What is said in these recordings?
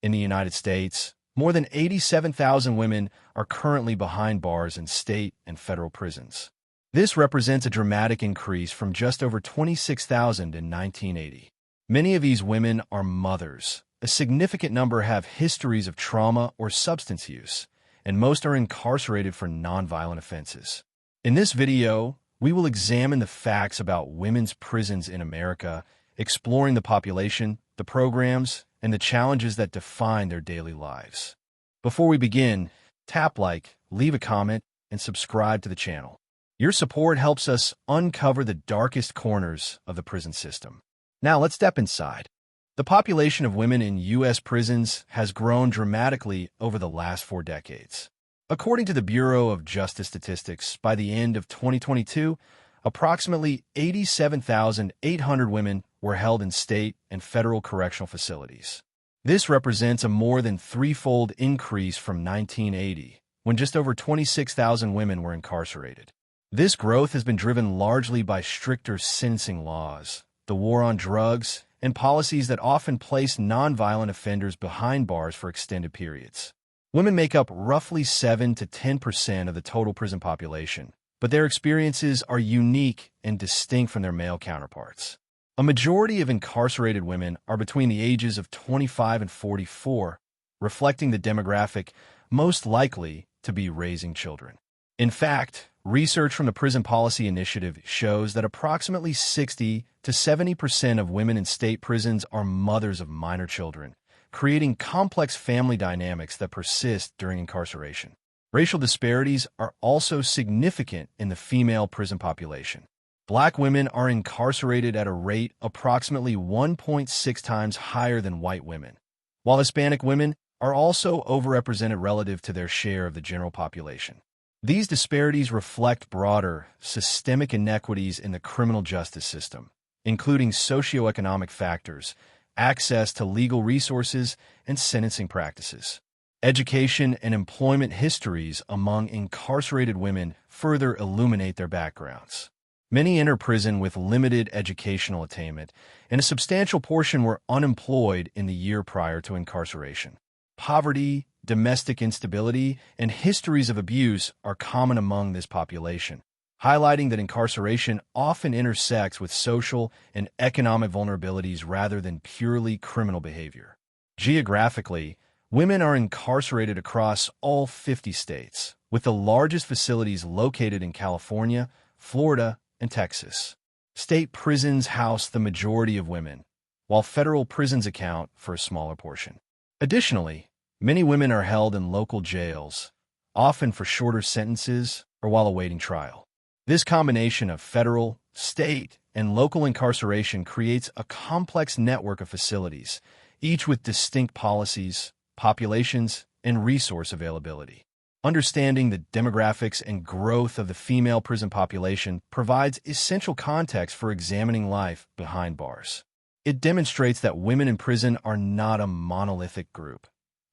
In the United States, more than 87,000 women are currently behind bars in state and federal prisons. This represents a dramatic increase from just over 26,000 in 1980. Many of these women are mothers. A significant number have histories of trauma or substance use, and most are incarcerated for nonviolent offenses. In this video, we will examine the facts about women's prisons in America, exploring the population, the programs, and the challenges that define their daily lives. Before we begin, tap like, leave a comment, and subscribe to the channel. Your support helps us uncover the darkest corners of the prison system. Now let's step inside. The population of women in U.S. prisons has grown dramatically over the last 4 decades. According to the Bureau of Justice Statistics, by the end of 2022, approximately 87,800 women were held in state and federal correctional facilities. This represents a more than threefold increase from 1980, when just over 26,000 women were incarcerated. This growth has been driven largely by stricter sentencing laws, the war on drugs, and policies that often place nonviolent offenders behind bars for extended periods. Women make up roughly 7 to 10% of the total prison population, but their experiences are unique and distinct from their male counterparts. A majority of incarcerated women are between the ages of 25 and 44, reflecting the demographic most likely to be raising children. In fact, research from the Prison Policy Initiative shows that approximately 60 to 70% of women in state prisons are mothers of minor children, creating complex family dynamics that persist during incarceration. Racial disparities are also significant in the female prison population. Black women are incarcerated at a rate approximately 1.6 times higher than white women, while Hispanic women are also overrepresented relative to their share of the general population. These disparities reflect broader, systemic inequities in the criminal justice system, including socioeconomic factors, access to legal resources, and sentencing practices. Education and employment histories among incarcerated women further illuminate their backgrounds. Many enter prison with limited educational attainment, and a substantial portion were unemployed in the year prior to incarceration. Poverty, domestic instability, and histories of abuse are common among this population, highlighting that incarceration often intersects with social and economic vulnerabilities rather than purely criminal behavior. Geographically, women are incarcerated across all 50 states, with the largest facilities located in California, Florida, and Texas. State prisons house the majority of women, while federal prisons account for a smaller portion. Additionally, many women are held in local jails, often for shorter sentences or while awaiting trial. This combination of federal, state, and local incarceration creates a complex network of facilities, each with distinct policies, populations, and resource availability. Understanding the demographics and growth of the female prison population provides essential context for examining life behind bars. It demonstrates that women in prison are not a monolithic group.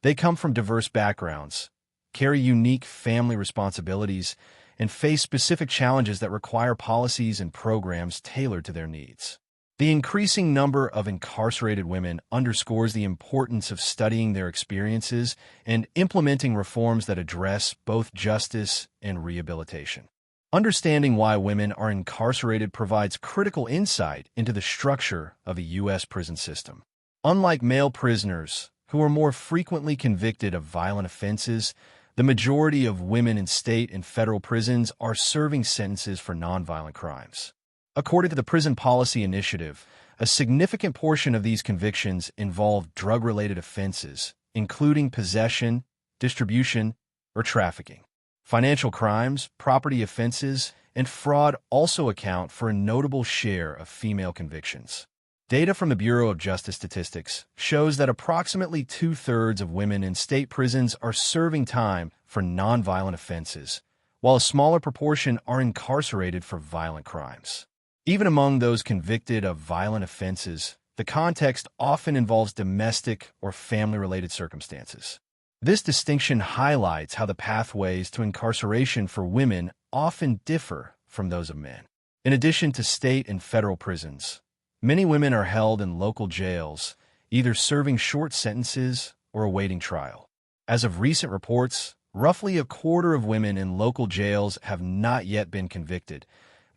They come from diverse backgrounds, carry unique family responsibilities, and face specific challenges that require policies and programs tailored to their needs. The increasing number of incarcerated women underscores the importance of studying their experiences and implementing reforms that address both justice and rehabilitation. Understanding why women are incarcerated provides critical insight into the structure of the U.S. prison system. Unlike male prisoners, who are more frequently convicted of violent offenses, the majority of women in state and federal prisons are serving sentences for nonviolent crimes. According to the Prison Policy Initiative, a significant portion of these convictions involve drug-related offenses, including possession, distribution, or trafficking. Financial crimes, property offenses, and fraud also account for a notable share of female convictions. Data from the Bureau of Justice Statistics shows that approximately 2/3 of women in state prisons are serving time for nonviolent offenses, while a smaller proportion are incarcerated for violent crimes. Even among those convicted of violent offenses, the context often involves domestic or family-related circumstances. This distinction highlights how the pathways to incarceration for women often differ from those of men. In addition to state and federal prisons, many women are held in local jails, either serving short sentences or awaiting trial. As of recent reports, roughly a quarter of women in local jails have not yet been convicted,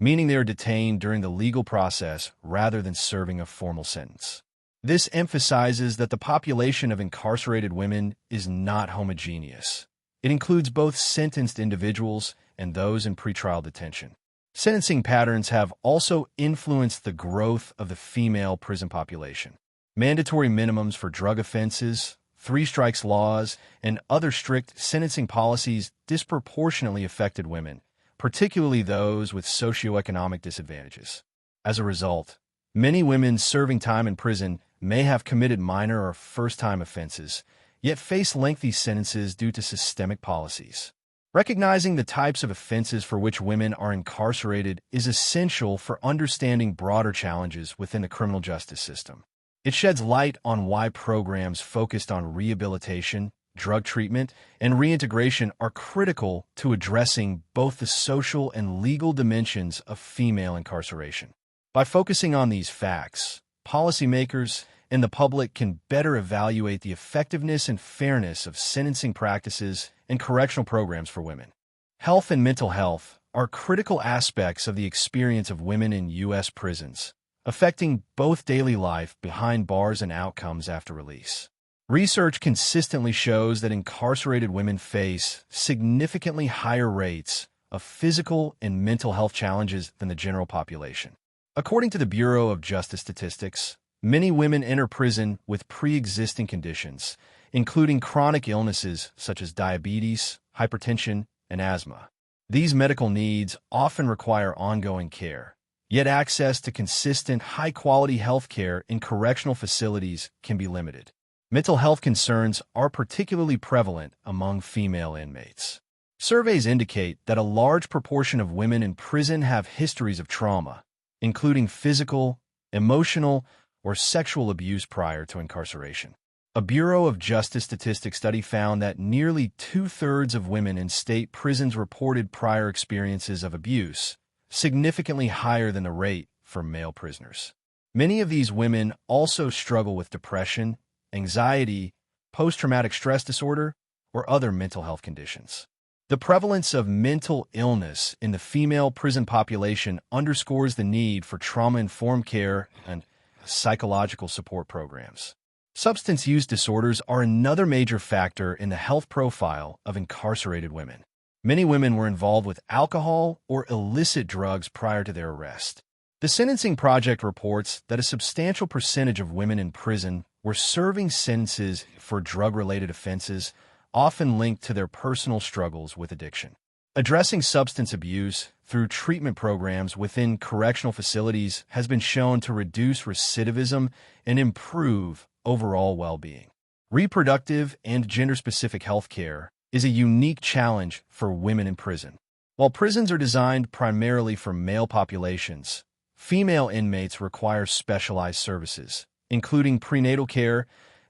meaning they are detained during the legal process rather than serving a formal sentence. This emphasizes that the population of incarcerated women is not homogeneous. It includes both sentenced individuals and those in pretrial detention. Sentencing patterns have also influenced the growth of the female prison population. Mandatory minimums for drug offenses, three-strikes laws, and other strict sentencing policies disproportionately affected women, particularly those with socioeconomic disadvantages. As a result, many women serving time in prison may have committed minor or first-time offenses, yet face lengthy sentences due to systemic policies. Recognizing the types of offenses for which women are incarcerated is essential for understanding broader challenges within the criminal justice system. It sheds light on why programs focused on rehabilitation, drug treatment, and reintegration are critical to addressing both the social and legal dimensions of female incarceration. By focusing on these facts, policymakers and the public can better evaluate the effectiveness and fairness of sentencing practices and correctional programs for women. Health and mental health are critical aspects of the experience of women in U.S. prisons, affecting both daily life behind bars and outcomes after release. Research consistently shows that incarcerated women face significantly higher rates of physical and mental health challenges than the general population. According to the Bureau of Justice Statistics, many women enter prison with pre-existing conditions, including chronic illnesses such as diabetes, hypertension, and asthma. These medical needs often require ongoing care, yet access to consistent, high-quality health care in correctional facilities can be limited. Mental health concerns are particularly prevalent among female inmates. Surveys indicate that a large proportion of women in prison have histories of trauma, including physical, emotional, or sexual abuse prior to incarceration. A Bureau of Justice Statistics study found that nearly two-thirds of women in state prisons reported prior experiences of abuse, significantly higher than the rate for male prisoners. Many of these women also struggle with depression, anxiety, post-traumatic stress disorder, or other mental health conditions. The prevalence of mental illness in the female prison population underscores the need for trauma-informed care and psychological support programs. Substance use disorders are another major factor in the health profile of incarcerated women. Many women were involved with alcohol or illicit drugs prior to their arrest. The Sentencing Project reports that a substantial percentage of women in prison were serving sentences for drug-related offenses, often linked to their personal struggles with addiction. Addressing substance abuse through treatment programs within correctional facilities has been shown to reduce recidivism and improve overall well-being. Reproductive and gender-specific health care is a unique challenge for women in prison. While prisons are designed primarily for male populations, female inmates require specialized services, including prenatal care,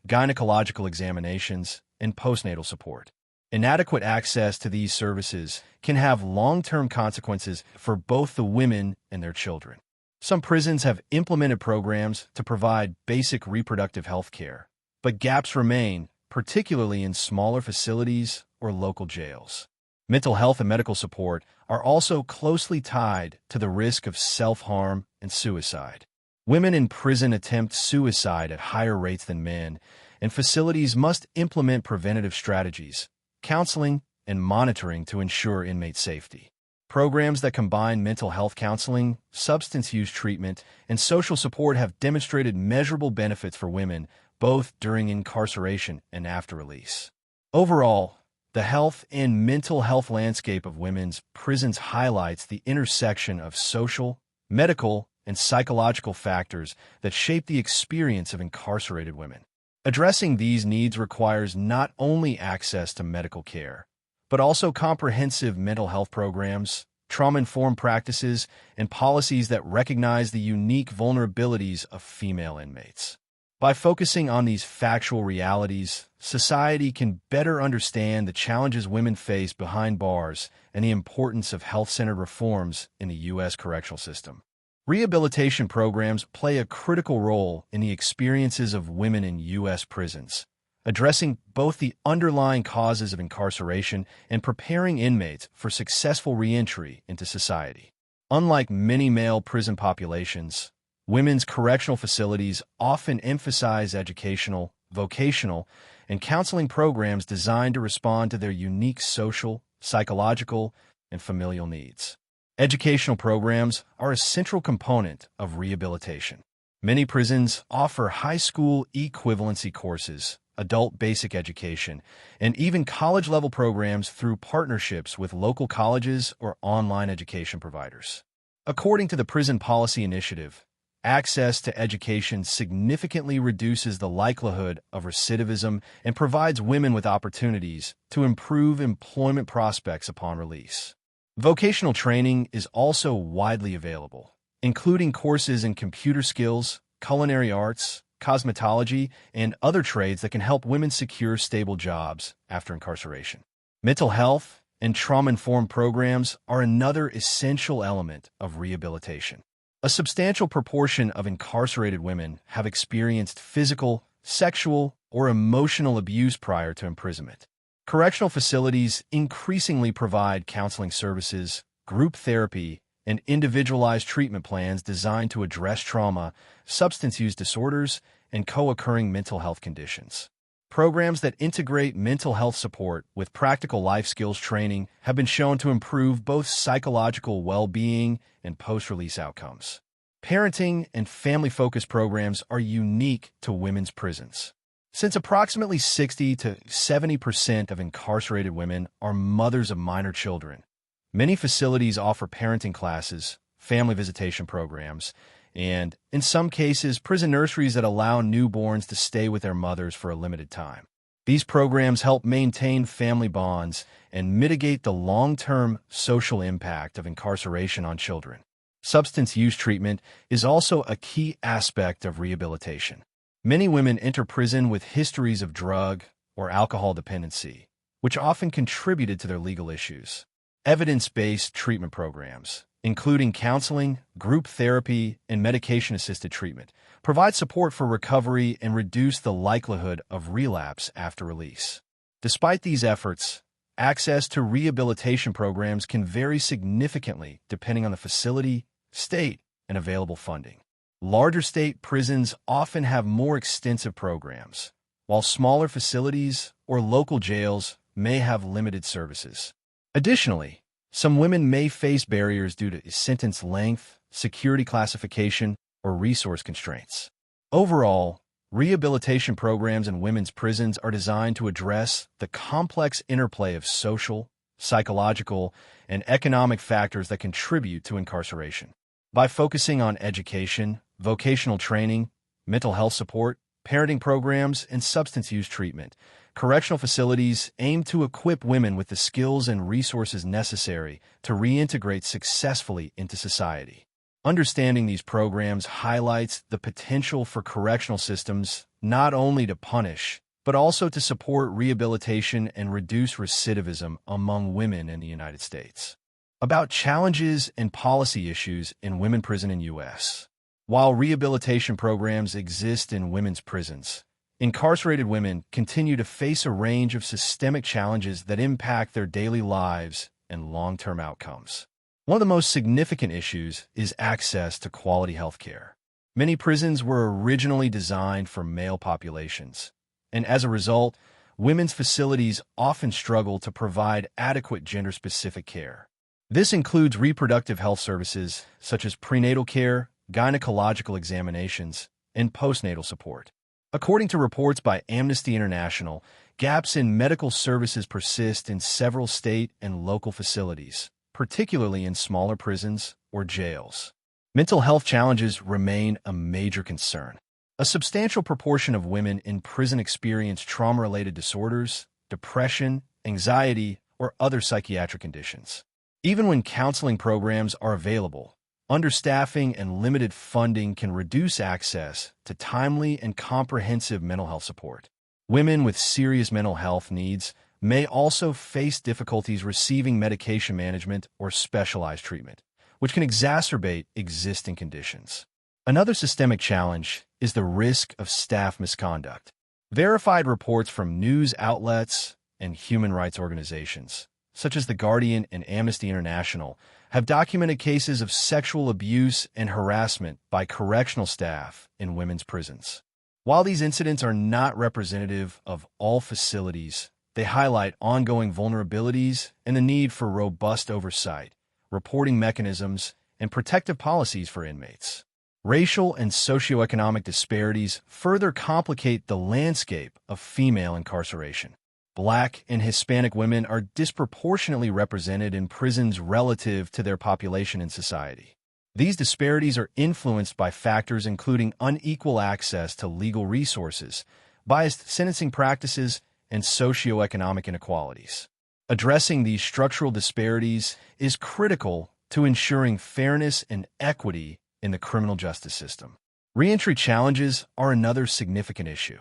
gynecological examinations, and postnatal support. Inadequate access to these services can have long-term consequences for both the women and their children. Some prisons have implemented programs to provide basic reproductive health care, but gaps remain, particularly in smaller facilities or local jails. Mental health and medical support are also closely tied to the risk of self-harm and suicide. Women in prison attempt suicide at higher rates than men, and facilities must implement preventative strategies, counseling, and monitoring to ensure inmate safety. Programs that combine mental health counseling, substance use treatment, and social support have demonstrated measurable benefits for women, both during incarceration and after release. Overall, the health and mental health landscape of women's prisons highlights the intersection of social, medical, and psychological factors that shape the experience of incarcerated women. Addressing these needs requires not only access to medical care, but also comprehensive mental health programs, trauma-informed practices, and policies that recognize the unique vulnerabilities of female inmates. By focusing on these factual realities, society can better understand the challenges women face behind bars and the importance of health-centered reforms in the U.S. correctional system. Rehabilitation programs play a critical role in the experiences of women in U.S. prisons, addressing both the underlying causes of incarceration and preparing inmates for successful reentry into society. Unlike many male prison populations, women's correctional facilities often emphasize educational, vocational, and counseling programs designed to respond to their unique social, psychological, and familial needs. Educational programs are a central component of rehabilitation. Many prisons offer high school equivalency courses, adult basic education, and even college-level programs through partnerships with local colleges or online education providers. According to the Prison Policy Initiative, access to education significantly reduces the likelihood of recidivism and provides women with opportunities to improve employment prospects upon release. Vocational training is also widely available, including courses in computer skills, culinary arts, cosmetology, and other trades that can help women secure stable jobs after incarceration. Mental health and trauma-informed programs are another essential element of rehabilitation. A substantial proportion of incarcerated women have experienced physical, sexual, or emotional abuse prior to imprisonment. Correctional facilities increasingly provide counseling services, group therapy, and individualized treatment plans designed to address trauma, substance use disorders, and co-occurring mental health conditions. Programs that integrate mental health support with practical life skills training have been shown to improve both psychological well-being and post-release outcomes. Parenting and family-focused programs are unique to women's prisons. Since approximately 60 to 70% of incarcerated women are mothers of minor children, many facilities offer parenting classes, family visitation programs, and, in some cases, prison nurseries that allow newborns to stay with their mothers for a limited time. These programs help maintain family bonds and mitigate the long-term social impact of incarceration on children. Substance use treatment is also a key aspect of rehabilitation. Many women enter prison with histories of drug or alcohol dependency, which often contributed to their legal issues. Evidence-based treatment programs, including counseling, group therapy, and medication-assisted treatment, provide support for recovery and reduce the likelihood of relapse after release. Despite these efforts, access to rehabilitation programs can vary significantly depending on the facility, state, and available funding. Larger state prisons often have more extensive programs, while smaller facilities or local jails may have limited services. Additionally, some women may face barriers due to sentence length, security classification, or resource constraints. Overall, rehabilitation programs in women's prisons are designed to address the complex interplay of social, psychological, and economic factors that contribute to incarceration. By focusing on education, vocational training, mental health support, parenting programs, and substance use treatment, correctional facilities aim to equip women with the skills and resources necessary to reintegrate successfully into society. Understanding these programs highlights the potential for correctional systems not only to punish, but also to support rehabilitation and reduce recidivism among women in the United States. About challenges and policy issues in women prison in U.S. While rehabilitation programs exist in women's prisons, incarcerated women continue to face a range of systemic challenges that impact their daily lives and long-term outcomes. One of the most significant issues is access to quality health care. Many prisons were originally designed for male populations, and as a result, women's facilities often struggle to provide adequate gender-specific care. This includes reproductive health services such as prenatal care, gynecological examinations, and postnatal support. According to reports by Amnesty International, gaps in medical services persist in several state and local facilities, particularly in smaller prisons or jails. Mental health challenges remain a major concern. A substantial proportion of women in prison experience trauma-related disorders, depression, anxiety, or other psychiatric conditions. Even when counseling programs are available, understaffing and limited funding can reduce access to timely and comprehensive mental health support. Women with serious mental health needs may also face difficulties receiving medication management or specialized treatment, which can exacerbate existing conditions. Another systemic challenge is the risk of staff misconduct. Verified reports from news outlets and human rights organizations, such as The Guardian and Amnesty International, have documented cases of sexual abuse and harassment by correctional staff in women's prisons. While these incidents are not representative of all facilities, they highlight ongoing vulnerabilities and the need for robust oversight, reporting mechanisms, and protective policies for inmates. Racial and socioeconomic disparities further complicate the landscape of female incarceration. Black and Hispanic women are disproportionately represented in prisons relative to their population in society. These disparities are influenced by factors including unequal access to legal resources, biased sentencing practices, and socioeconomic inequalities. Addressing these structural disparities is critical to ensuring fairness and equity in the criminal justice system. Reentry challenges are another significant issue.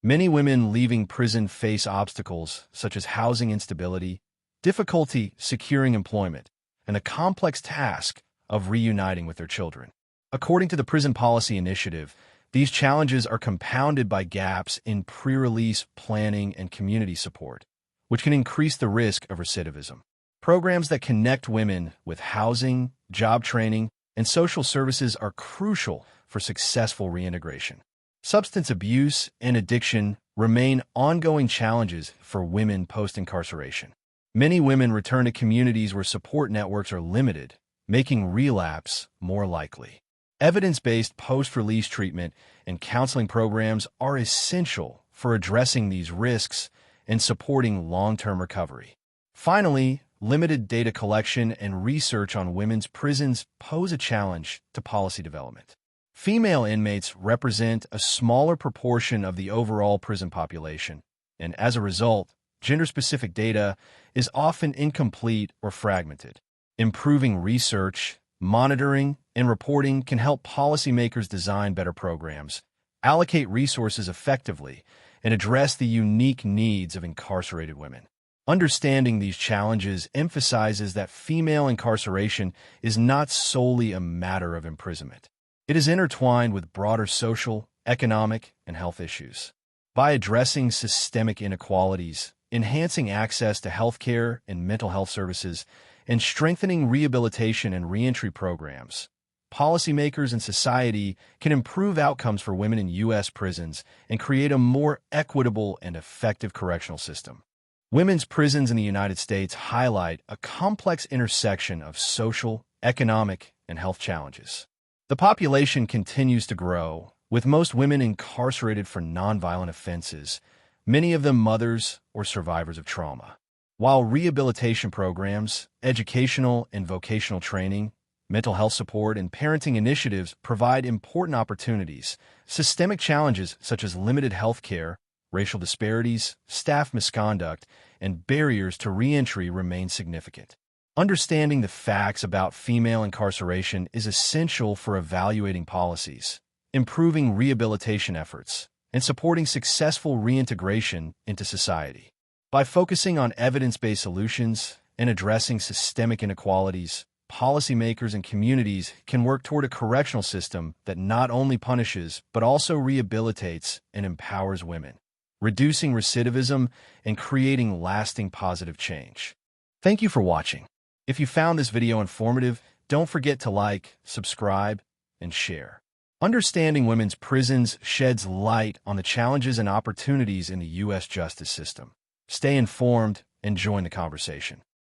Many women leaving prison face obstacles such as housing instability, difficulty securing employment, and the complex task of reuniting with their children. According to the Prison Policy Initiative, these challenges are compounded by gaps in pre-release planning and community support, which can increase the risk of recidivism. Programs that connect women with housing, job training, and social services are crucial for successful reintegration. Substance abuse and addiction remain ongoing challenges for women post-incarceration. Many women return to communities where support networks are limited, making relapse more likely. Evidence-based post-release treatment and counseling programs are essential for addressing these risks and supporting long-term recovery. Finally, limited data collection and research on women's prisons pose a challenge to policy development. Female inmates represent a smaller proportion of the overall prison population, and as a result, gender-specific data is often incomplete or fragmented. Improving research, monitoring, and reporting can help policymakers design better programs, allocate resources effectively, and address the unique needs of incarcerated women. Understanding these challenges emphasizes that female incarceration is not solely a matter of imprisonment. It is intertwined with broader social, economic, and health issues. By addressing systemic inequalities, enhancing access to healthcare and mental health services, and strengthening rehabilitation and reentry programs, policymakers and society can improve outcomes for women in U.S. prisons and create a more equitable and effective correctional system. Women's prisons in the United States highlight a complex intersection of social, economic, and health challenges. The population continues to grow, with most women incarcerated for nonviolent offenses, many of them mothers or survivors of trauma. While rehabilitation programs, educational and vocational training, mental health support, and parenting initiatives provide important opportunities, systemic challenges such as limited health care, racial disparities, staff misconduct, and barriers to reentry remain significant. Understanding the facts about female incarceration is essential for evaluating policies, improving rehabilitation efforts, and supporting successful reintegration into society. By focusing on evidence-based solutions and addressing systemic inequalities, policymakers and communities can work toward a correctional system that not only punishes but also rehabilitates and empowers women, reducing recidivism and creating lasting positive change. Thank you for watching. If you found this video informative, don't forget to like, subscribe, and share. Understanding women's prisons sheds light on the challenges and opportunities in the U.S. justice system. Stay informed and join the conversation.